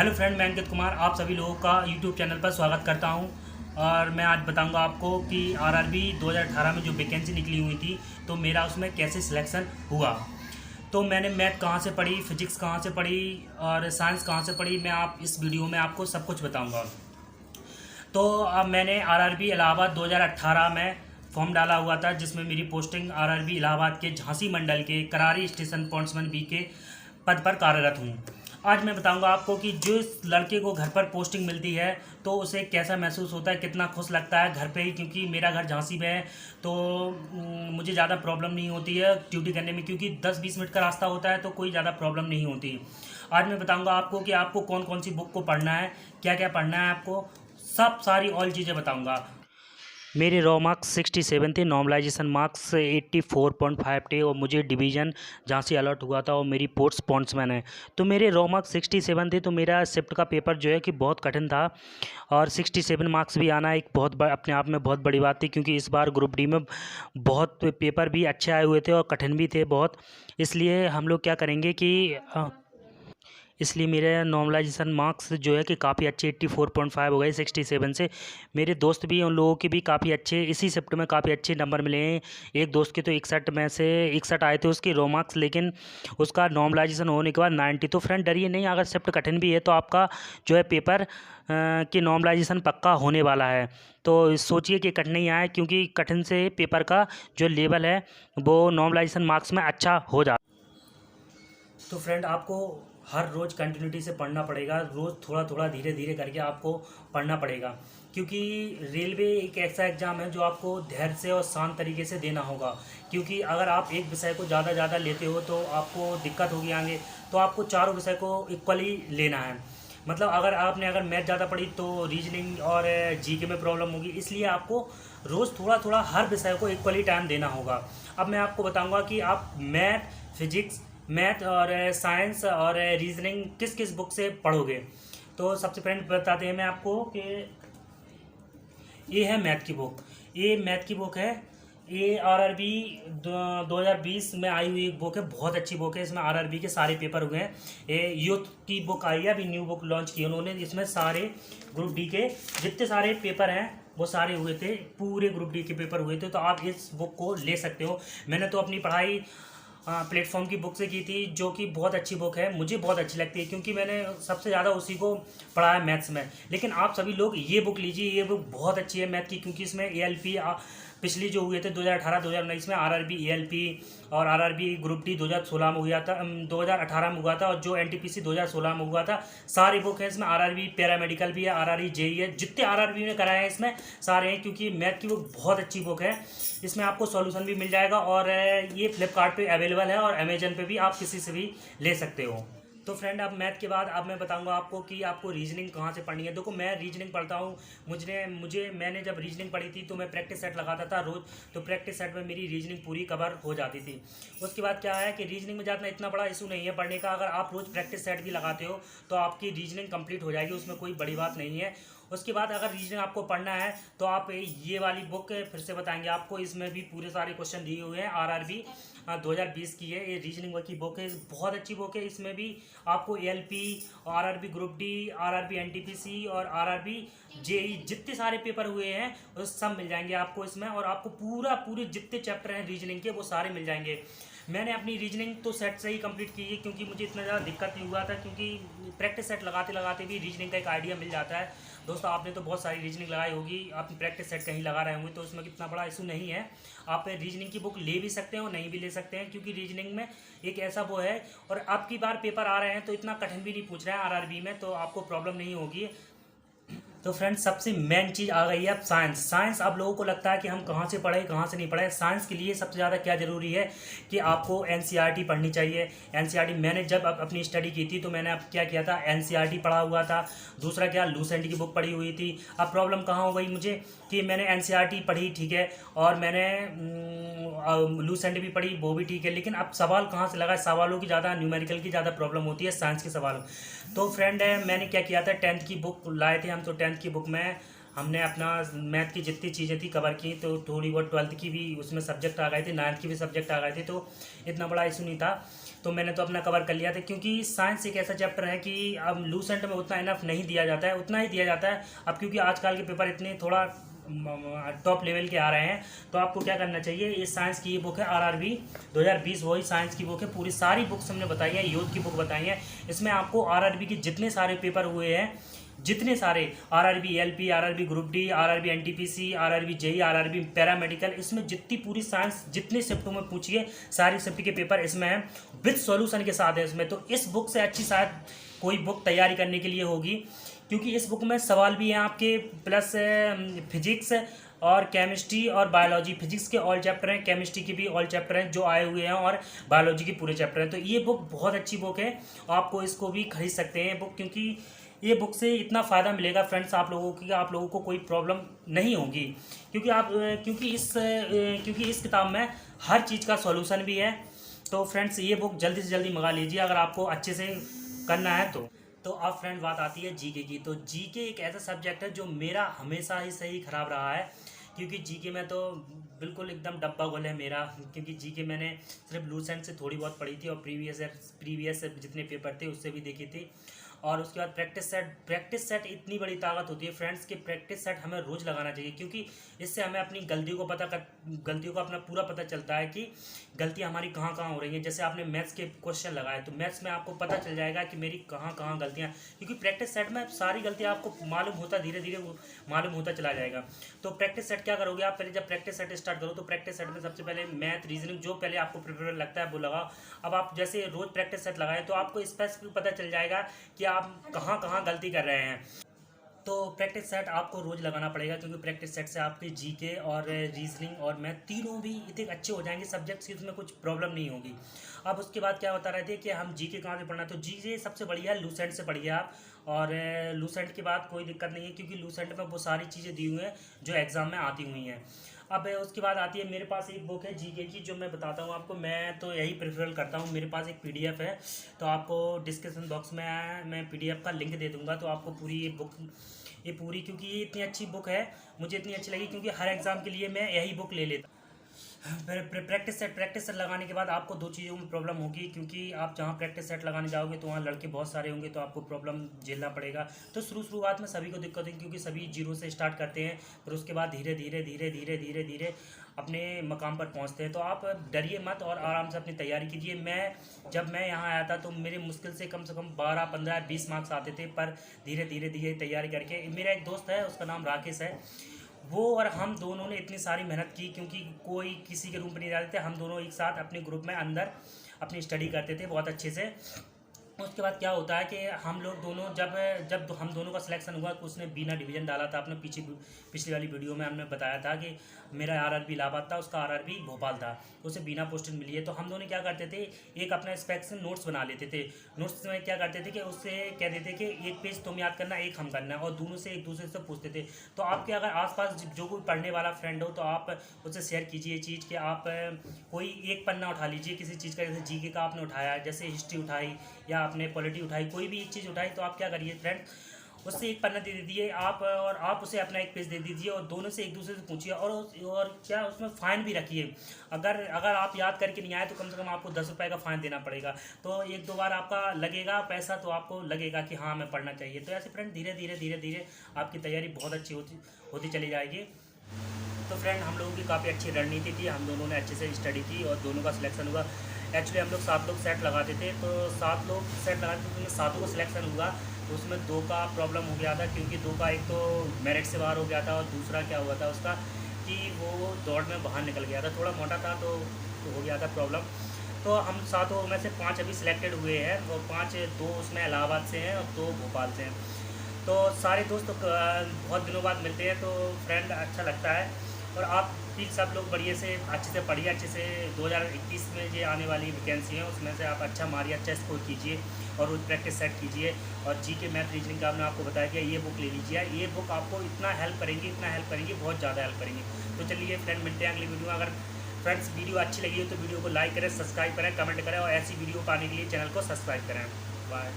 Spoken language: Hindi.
हेलो फ्रेंड, मैं अंकित कुमार आप सभी लोगों का यूट्यूब चैनल पर स्वागत करता हूं। और मैं आज बताऊंगा आपको कि आरआरबी 2018 में जो वैकेंसी निकली हुई थी तो मेरा उसमें कैसे सिलेक्शन हुआ। तो मैंने मैथ कहाँ से पढ़ी, फिजिक्स कहाँ से पढ़ी और साइंस कहाँ से पढ़ी, मैं आप इस वीडियो में आपको सब कुछ बताऊँगा। तो अब मैंने आरआरबी इलाहाबाद 2018 में फॉर्म डाला हुआ था, जिसमें मेरी पोस्टिंग आरआरबी इलाहाबाद के झांसी मंडल के करारी स्टेशन पॉइंट्समैन बी के पद पर कार्यरत हूँ। आज मैं बताऊंगा आपको कि जो इस लड़के को घर पर पोस्टिंग मिलती है तो उसे कैसा महसूस होता है, कितना खुश लगता है घर पे ही, क्योंकि मेरा घर झांसी में है तो मुझे ज़्यादा प्रॉब्लम नहीं होती है ड्यूटी करने में, क्योंकि 10-20 मिनट का रास्ता होता है तो कोई ज़्यादा प्रॉब्लम नहीं होती। आज मैं बताऊंगा आपको कि आपको कौन कौन सी बुक को पढ़ना है, क्या क्या पढ़ना है, आपको सब सारी ऑल चीज़ें बताऊंगा। मेरे रॉ मार्क्स 67 थे, नॉर्मलाइजेशन मार्क्स 84.5 थे और मुझे डिवीज़न जहाँ से अलॉट हुआ था और मेरी पोस्ट स्पॉन्समैन है। तो मेरे रॉ मार्क्स 67 थे, तो मेरा शिफ्ट का पेपर जो है कि बहुत कठिन था और 67 मार्क्स भी आना एक अपने आप में बहुत बड़ी बात थी, क्योंकि इस बार ग्रुप डी में बहुत पेपर भी अच्छे आए हुए थे और कठिन भी थे बहुत। इसलिए हम लोग क्या करेंगे कि इसलिए मेरे नॉर्मलाइजेशन मार्क्स जो है कि काफ़ी अच्छे 84.5 हो गए 67 से। मेरे दोस्त भी, उन लोगों के भी काफ़ी अच्छे इसी शिफ्ट में काफ़ी अच्छे नंबर मिले हैं। एक दोस्त के तो 61 में से 61 आए थे उसके रो मार्क्स, लेकिन उसका नॉर्मलाइजेशन होने के बाद 90। तो फ्रेंड डरिए नहीं, अगर शिफ्ट कठिन भी है तो आपका जो है पेपर कि नॉर्मलाइजेशन पक्का होने वाला है। तो सोचिए कि कठिन नहीं आए, क्योंकि कठिन से पेपर का जो लेवल है वो नॉर्मलाइजेशन मार्क्स में अच्छा हो जाता। तो फ्रेंड आपको हर रोज़ कंटिन्यूटी से पढ़ना पड़ेगा, रोज़ थोड़ा थोड़ा धीरे धीरे करके आपको पढ़ना पड़ेगा, क्योंकि रेलवे एक ऐसा एग्ज़ाम है जो आपको धैर्य से और शांत तरीके से देना होगा। क्योंकि अगर आप एक विषय को ज़्यादा लेते हो तो आपको दिक्कत होगी आगे। तो आपको चारों विषय को इक्वली लेना है। मतलब अगर मैथ ज़्यादा पढ़ी तो रीजनिंग और जीके में प्रॉब्लम होगी, इसलिए आपको रोज़ थोड़ा थोड़ा हर विषय को इक्वली टाइम देना होगा। अब मैं आपको बताऊंगा कि आप मैथ और साइंस और रीजनिंग किस किस बुक से पढ़ोगे। तो सबसे पहले बताते हैं मैं आपको कि ये है मैथ की बुक। ये मैथ की बुक है, ये आरआरबी 2020 में आई हुई एक बुक है, बहुत अच्छी बुक है। इसमें आरआरबी के सारे पेपर हुए हैं। ये यूथ की बुक आई है, अभी न्यू बुक लॉन्च की उन्होंने। इसमें सारे ग्रुप डी के जितने सारे पेपर हैं वो सारे हुए थे, पूरे ग्रुप डी के पेपर हुए थे। तो आप इस बुक को ले सकते हो। मैंने तो अपनी पढ़ाई प्लेटफॉर्म की बुक से की थी, जो कि बहुत अच्छी बुक है, मुझे बहुत अच्छी लगती है, क्योंकि मैंने सबसे ज़्यादा उसी को पढ़ा है मैथ्स में। लेकिन आप सभी लोग ये बुक लीजिए, ये बुक बहुत अच्छी है मैथ की, क्योंकि इसमें एएलपी पिछली जो हुए थे 2018-2019 में आरआरबी एएलपी और आरआरबी ग्रुप डी 2016 में हुआ था, 2018 में हुआ था, और जो एनटीपीसी 2016 में हुआ था। सारी बुक है इसमें। आरआरबी पैरामेडिकल भी है, आरआरबी जेई है, जितने आरआरबी ने कराए हैं इसमें सारे हैं, क्योंकि मैथ की बुक बहुत अच्छी बुक है। इसमें आपको सॉल्यूशन भी मिल जाएगा और ये फ्लिपकार्ट पे अवेलेबल है और अमेजन पे भी आप किसी से भी ले सकते हो। तो फ्रेंड, अब मैथ के बाद अब मैं बताऊंगा आपको कि आपको रीजनिंग कहाँ से पढ़नी है। देखो, मैं रीजनिंग पढ़ता हूँ। मैंने जब रीजनिंग पढ़ी थी तो मैं प्रैक्टिस सेट लगाता था रोज़, तो प्रैक्टिस सेट में मेरी रीजनिंग पूरी कवर हो जाती थी। उसके बाद क्या है कि रीजनिंग में ज़्यादा इतना बड़ा इशू नहीं है पढ़ने का। अगर आप रोज़ प्रैक्टिस सेट भी लगाते हो तो आपकी रीजनिंग कंप्लीट हो जाएगी, उसमें कोई बड़ी बात नहीं है। उसके बाद अगर रीजनिंग आपको पढ़ना है तो आप ये वाली बुक फिर से बताएंगे आपको, इसमें भी पूरे सारे क्वेश्चन दिए हुए हैं। आरआरबी 2020 की है, ये रीजनिंग की बुक है, बहुत अच्छी बुक है। इसमें भी आपको ALP, RRB group D, RRB NTPC और आरआरबी जेई जितने सारे पेपर हुए हैं वो सब मिल जाएंगे आपको इसमें। और आपको पूरे जितने चैप्टर हैं रीजनिंग के वो सारे मिल जाएंगे। मैंने अपनी रीजनिंग तो सेट से ही कंप्लीट की है, क्योंकि मुझे इतना ज़्यादा दिक्कत नहीं हुआ था, क्योंकि प्रैक्टिस सेट लगाते लगाते भी रीजनिंग का एक आइडिया मिल जाता है। दोस्तों, आपने तो बहुत सारी रीजनिंग लगाई होगी, आप प्रैक्टिस सेट कहीं लगा रहे होंगे, तो उसमें कितना बड़ा इशू नहीं है। आप रीजनिंग की बुक ले भी सकते हैं और नहीं भी ले सकते हैं, क्योंकि रीजनिंग में एक ऐसा वो है। और अब की बार पेपर आ रहे हैं तो इतना कठिन भी नहीं पूछ रहे हैं आरआरबी में, तो आपको प्रॉब्लम नहीं होगी। तो फ्रेंड्स, सबसे मेन चीज़ आ गई है अब साइंस। अब लोगों को लगता है कि हम कहाँ से पढ़े कहाँ से नहीं पढ़े। साइंस के लिए सबसे ज़्यादा क्या ज़रूरी है कि आपको एनसीईआरटी पढ़नी चाहिए। एनसीईआरटी मैंने जब अपनी स्टडी की थी तो मैंने अब क्या किया था, एनसीईआरटी पढ़ा हुआ था। दूसरा क्या, लूसेंट की बुक पढ़ी हुई थी। अब प्रॉब्लम कहाँ हो गई मुझे कि मैंने एनसीईआरटी पढ़ी, ठीक है, और मैंने लूसेंट भी पढ़ी, वो भी ठीक है, लेकिन अब सवाल कहाँ से लगा, सवालों की ज़्यादा, न्यूमेरिकल की ज़्यादा प्रॉब्लम होती है साइंस के सवालों। तो फ्रेंड, मैंने क्या किया था, 10th की बुक लाए थे हम, तो 10th की बुक में हमने अपना मैथ की जितनी चीज़ें थी कवर की, तो थोड़ी बहुत 12th की भी उसमें सब्जेक्ट आ गए थे, 9th की भी सब्जेक्ट आ गए थे, तो इतना बड़ा इशू नहीं था। तो मैंने तो अपना कवर कर लिया था, क्योंकि साइंस एक ऐसा चैप्टर है कि अब लूसेंट में उतना इनफ नहीं दिया जाता है, उतना ही दिया जाता है। अब क्योंकि आजकल के पेपर इतने थोड़ा टॉप लेवल के आ रहे हैं, तो आपको क्या करना चाहिए, इस साइंस की ये बुक है आरआरबी 2020, वही साइंस की बुक है। पूरी सारी बुक्स हमने बताई है, यूथ की बुक बताई है। इसमें आपको आरआरबी के जितने सारे पेपर हुए हैं, जितने सारे RRB LP, RRB group D, RRB NTPC, RRB JE, RRB paramedical, इसमें जितनी पूरी साइंस जितने शिफ्टों में पूछिए सारी शिफ्ट के पेपर इसमें हैं, विद सॉल्यूशन के साथ है इसमें। तो इस बुक से अच्छी शायद कोई बुक तैयारी करने के लिए होगी, क्योंकि इस बुक में सवाल भी हैं आपके, प्लस फिजिक्स और केमिस्ट्री और बायोलॉजी, फिजिक्स के ऑल चैप्टर हैं, केमिस्ट्री के भी ऑल चैप्टर हैं जो आए हुए हैं, और बायोलॉजी के पूरे चैप्टर हैं। तो ये बुक बहुत अच्छी बुक है, आपको इसको भी खरीद सकते हैं बुक, क्योंकि ये बुक से इतना फ़ायदा मिलेगा फ्रेंड्स आप लोगों की, आप लोगों को कोई प्रॉब्लम नहीं होगी, क्योंकि इस किताब में हर चीज़ का सॉल्यूशन भी है। तो फ्रेंड्स ये बुक जल्दी से जल्दी मंगा लीजिए अगर आपको अच्छे से करना है तो अब फ्रेंड बात आती है जीके की। तो जीके एक ऐसा सब्जेक्ट है जो मेरा हमेशा ही सही ख़राब रहा है, क्योंकि जीके में तो बिल्कुल एकदम डब्बा गोल है मेरा, क्योंकि जीके मैंने सिर्फ लूसेंट से थोड़ी बहुत पढ़ी थी, और प्रीवियस जितने पेपर थे उससे भी देखी थी। और उसके बाद प्रैक्टिस सेट इतनी बड़ी ताकत होती है फ्रेंड्स कि प्रैक्टिस सेट हमें रोज़ लगाना चाहिए, क्योंकि इससे हमें अपनी गलतियों को अपना पूरा पता चलता है कि गलतियाँ हमारी कहाँ कहाँ हो रही हैं। जैसे आपने मैथ्स के क्वेश्चन लगाए, तो मैथ्स में आपको पता चल जाएगा कि मेरी कहाँ कहाँ गलतियाँ, क्योंकि प्रैक्टिस सेट में सारी गलतियाँ आपको धीरे धीरे मालूम होता चला जाएगा। तो प्रैक्टिस सेट क्या करोगे आप, पहले जब प्रैक्टिस सेट स्टार्ट करो तो प्रैक्टिस सेट में सबसे पहले मैथ, रीजनिंग जो पहले आपको प्रिपेयर लगता है वो लगाओ। अब आप जैसे रोज़ प्रैक्टिस सेट लगाए तो आपको स्पेसिफिक पता चल जाएगा कि आप कहाँ कहाँ गलती कर रहे हैं। तो प्रैक्टिस सेट आपको रोज़ लगाना पड़ेगा, क्योंकि प्रैक्टिस सेट से आपके जीके और रीजनिंग और मैथ तीनों भी इतने अच्छे हो जाएंगे सब्जेक्ट्स की, उसमें कुछ प्रॉब्लम नहीं होगी। अब उसके बाद क्या होता रहता है कि हम जीके कहाँ से पढ़ना, तो जीके सबसे बढ़िया है लूसेंट से पढ़िए आप, और लूसेंट के बाद कोई दिक्कत नहीं है, क्योंकि लूसेंट में वो सारी चीज़ें दी हुई हैं जो एग्ज़ाम में आती हुई हैं। अब उसके बाद आती है, मेरे पास एक बुक है जीके की जो मैं बताता हूँ आपको, मैं तो यही प्रेफर करता हूँ। मेरे पास एक पीडीएफ है, तो आपको डिस्क्रिप्शन बॉक्स में मैं पीडीएफ का लिंक दे दूँगा, तो आपको ये पूरी क्योंकि ये इतनी अच्छी बुक है, मुझे इतनी अच्छी लगी, क्योंकि हर एग्ज़ाम के लिए मैं यही बुक ले लेता। प्रैक्टिस सेट लगाने के बाद आपको दो चीज़ों में प्रॉब्लम होगी, क्योंकि आप जहाँ प्रैक्टिस सेट लगाने जाओगे तो वहाँ लड़के बहुत सारे होंगे, तो आपको प्रॉब्लम झेलना पड़ेगा। तो शुरुआत में सभी को दिक्कत है, क्योंकि सभी जीरो से स्टार्ट करते हैं, फिर उसके बाद धीरे धीरे अपने मकाम पर पहुँचते हैं। तो आप डरिए मत और आराम से अपनी तैयारी कीजिए। जब मैं यहाँ आया था तो मेरे मुश्किल से कम 12, 15, 20 मार्क्स आते थे, पर धीरे धीरे तैयारी करके, मेरा एक दोस्त है उसका नाम राकेश है, वो और हम दोनों ने इतनी सारी मेहनत की, क्योंकि कोई किसी के रूम पर नहीं जाते थे, हम दोनों एक साथ अपने ग्रुप में अंदर अपनी स्टडी करते थे बहुत अच्छे से। उसके बाद क्या होता है कि हम लोग दोनों जब हम दोनों का सिलेक्शन हुआ, तो उसने बीना डिवीज़न डाला था अपने पिछली वाली वीडियो में हमने बताया था कि मेरा आरआरबी इलाहाबाद था, उसका आरआरबी भोपाल था, उसे बीना पोस्टिंग मिली है। तो हम दोनों क्या करते थे, एक अपना स्पेक्स नोट्स बना लेते थे। नोट्स में क्या करते थे कि उससे कह देते कि एक पेज तुम याद करना, एक हम करना, और दोनों से एक दूसरे से पूछते थे। तो आपके अगर आसपास जो कोई पढ़ने वाला फ्रेंड हो तो आप उससे शेयर कीजिए चीज़ कि आप कोई एक पन्ना उठा लीजिए किसी चीज़ का, जैसे जीके का आपने उठाया, जैसे हिस्ट्री उठाई या आपने पॉलिटी उठाई, कोई भी एक चीज़ उठाई, तो आप क्या करिए फ्रेंड, उससे एक पन्ना दे दीजिए आप, और आप उसे अपना एक पेज दे दीजिए, और दोनों से एक दूसरे से पूछिए, और क्या उसमें फ़ाइन भी रखिए। अगर आप याद करके नहीं आए तो कम से कम आपको 10 रुपये का फ़ाइन देना पड़ेगा। तो एक दो बार आपका लगेगा पैसा, तो आपको लगेगा कि हाँ हमें पढ़ना चाहिए। तो ऐसे फ्रेंड धीरे धीरे आपकी तैयारी बहुत अच्छी होती चली जाएगी। तो फ्रेंड हम लोगों की काफ़ी अच्छी रणनीति थी, हम दोनों ने अच्छे से स्टडी की और दोनों का सिलेक्शन हुआ। एक्चुअली हम लोग 7 लोग सेट लगाते थे, तो 7 लोग सेट लगाते थे, तो उसमें 7 को सिलेक्शन हुआ। तो उसमें 2 का प्रॉब्लम हो गया था, क्योंकि 2 का एक तो मेरिट से बाहर हो गया था, और दूसरा क्या हुआ था उसका कि वो दौड़ में बाहर निकल गया था, थोड़ा मोटा था तो हो गया था प्रॉब्लम। तो हम 7 में से 5 अभी सिलेक्टेड हुए हैं, और 5 2 उसमें इलाहाबाद से हैं और 2 भोपाल से हैं। तो सारे दोस्त बहुत दिनों बाद मिलते हैं, तो फ्रेंड अच्छा लगता है। और आप भी सब लोग बढ़िया से अच्छे से पढ़िए, अच्छे से 2021 में जो आने वाली वैकेंसी है उसमें से आप अच्छा मारिए, अच्छा स्कोर कीजिए, और रोज प्रैक्टिस सेट कीजिए। और जीके मैथ रीजनिंग का हमने आपको बताया कि ये बुक ले लीजिए, ये बुक आपको इतना हेल्प करेंगी, बहुत ज़्यादा हेल्प करेंगी। तो चलिए फ्रेंड मिलते हैं अगली वीडियो में। अगर फ्रेंड्स वीडियो अच्छी लगी हो तो वीडियो को लाइक करें, सब्सक्राइब करें, कमेंट करें, और ऐसी वीडियो पाने के लिए चैनल को सब्सक्राइब करें। बाय।